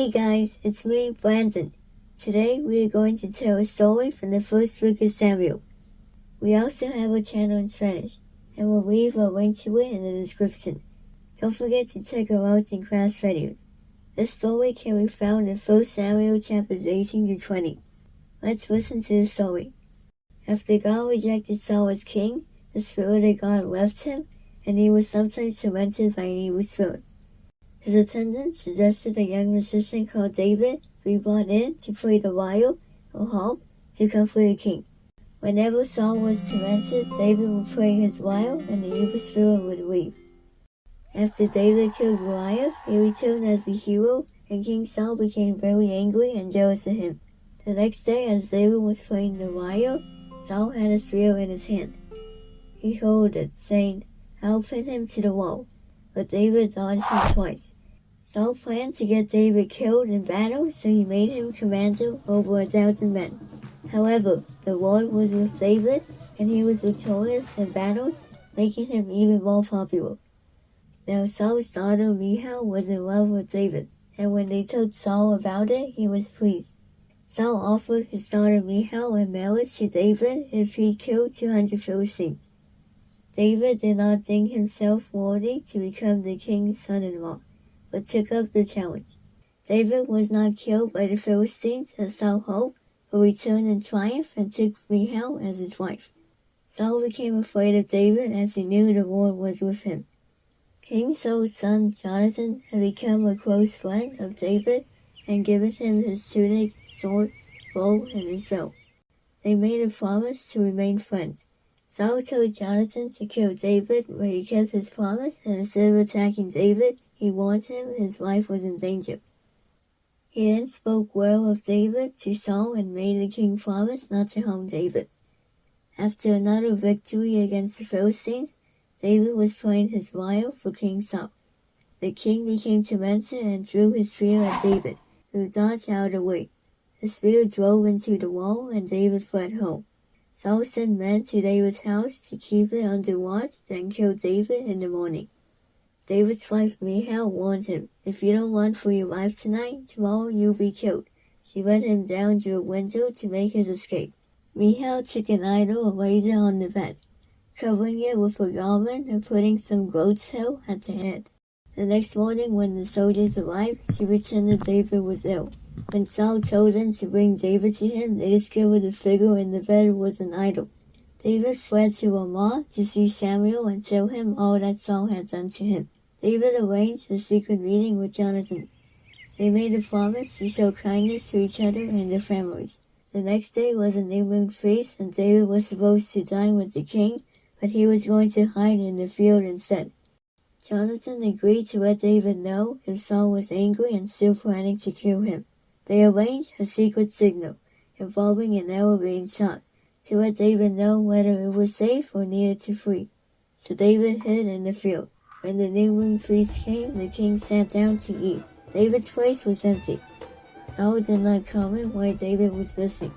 Hey guys, it's me, Brandon. Today we are going to tell a story from the first book of Samuel. We also have a channel in Spanish, and we'll leave a link to it in the description. Don't forget to check our arts and crafts videos. This story can be found in 1 Samuel chapters 18 to 20. Let's listen to the story. After God rejected Saul as king, the Spirit of God left him, and he was sometimes tormented by an evil spirit. His attendant suggested a young musician called David be brought in to play the lyre or harp to comfort the king. Whenever Saul was tormented, David would play his lyre and the evil spirit would leave. After David killed Goliath, he returned as a hero, and King Saul became very angry and jealous of him. The next day, as David was playing the lyre, Saul had a spear in his hand. He hurled it, saying, "I'll pin him to the wall." But David dodged him twice. Saul planned to get David killed in battle, so he made him commander over 1,000 men. However, the Lord was with David, and he was victorious in battles, making him even more popular. Now Saul's daughter Michal was in love with David, and when they told Saul about it, he was pleased. Saul offered his daughter Michal in marriage to David if he killed 200 Philistines. David did not think himself worthy to become the king's son-in-law, but took up the challenge. David was not killed by the Philistines as Saul hoped, but returned in triumph and took Michal as his wife. Saul became afraid of David as he knew the Lord was with him. King Saul's son Jonathan had become a close friend of David and given him his tunic, sword, bow, and his belt. They made a promise to remain friends. Saul told Jonathan to kill David, but he kept his promise, and instead of attacking David, he warned him his life was in danger. He then spoke well of David to Saul and made the king promise not to harm David. After another victory against the Philistines, David was playing his lyre for King Saul. The king became tormented and threw his spear at David, who dodged out of the way. The spear drove into the wall, and David fled home. Saul sent men to David's house to keep it under watch, then killed David in the morning. David's wife Michal warned him, "If you don't run for your life tonight, tomorrow you'll be killed." She let him down through a window to make his escape. Michal took an idol and laid it on the bed, covering it with a garment and putting some goat's hair at the head. The next morning when the soldiers arrived, she pretended David was ill. When Saul told them to bring David to him, they discovered the figure in the bed was an idol. David fled to Ramah to see Samuel and tell him all that Saul had done to him. David arranged a secret meeting with Jonathan. They made a promise to show kindness to each other and their families. The next day was a new moon feast, and David was supposed to dine with the king, but he was going to hide in the field instead. Jonathan agreed to let David know if Saul was angry and still planning to kill him. They arranged a secret signal, involving an arrow being shot, to let David know whether it was safe or needed to flee. So David hid in the field. When the new moon feast came, the king sat down to eat. David's place was empty. Saul did not comment why David was missing.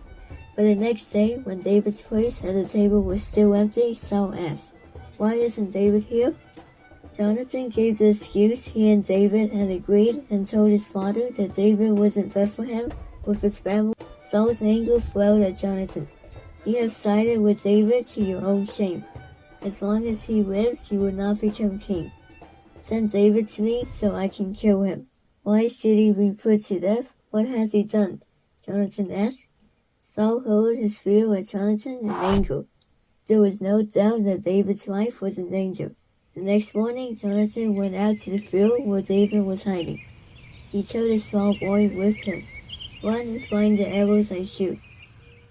But the next day, when David's place at the table was still empty, Saul asked, "Why isn't David here?" Jonathan gave the excuse he and David had agreed and told his father that David was in Bethlehem with his family. Saul's anger flowed at Jonathan. "You have sided with David to your own shame. As long as he lives, you will not become king. Send David to me so I can kill him." "Why should he be put to death? What has he done?" Jonathan asked. Saul hurled his spear at Jonathan in anger. There was no doubt that David's life was in danger. The next morning, Jonathan went out to the field where David was hiding. He told a small boy with him, "Run and find the arrows I shoot."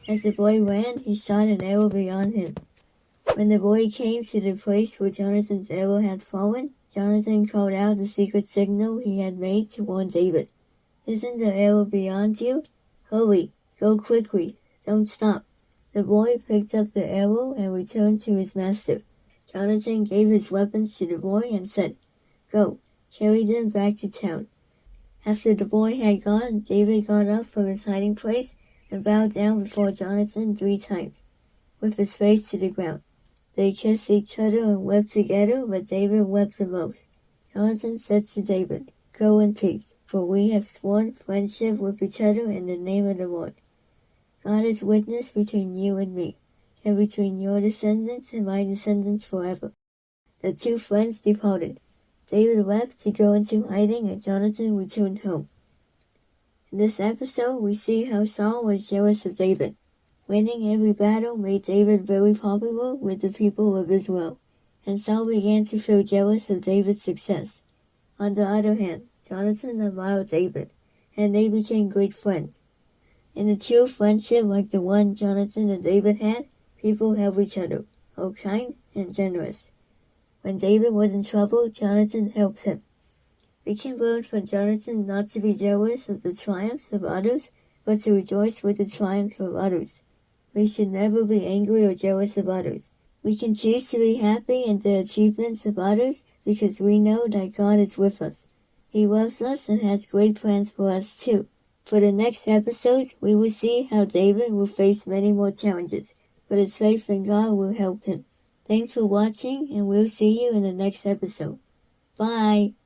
As the boy ran, he shot an arrow beyond him. When the boy came to the place where Jonathan's arrow had fallen, Jonathan called out the secret signal he had made to warn David. "Isn't the arrow beyond you? Hurry, go quickly, don't stop." The boy picked up the arrow and returned to his master. Jonathan gave his weapons to the boy and said, "Go, carry them back to town." After the boy had gone, David got up from his hiding place and bowed down before Jonathan 3 times, with his face to the ground. They kissed each other and wept together, but David wept the most. Jonathan said to David, go in peace, for we have sworn friendship with each other in the name of the Lord. God is witness between you and me, and between your descendants and my descendants forever." The two friends departed. David left to go into hiding, and Jonathan returned home. In this episode, we see how Saul was jealous of David. Winning every battle made David very popular with the people of Israel, and Saul began to feel jealous of David's success. On the other hand, Jonathan admired David, and they became great friends. In a true friendship like the one Jonathan and David had, people help each other, are kind and generous. When David was in trouble, Jonathan helped him. We can learn from Jonathan not to be jealous of the triumphs of others, but to rejoice with the triumphs of others. We should never be angry or jealous of others. We can choose to be happy in the achievements of others because we know that God is with us. He loves us and has great plans for us too. For the next episodes, we will see how David will face many more challenges, but his faith in God will help him. Thanks for watching, and we'll see you in the next episode. Bye!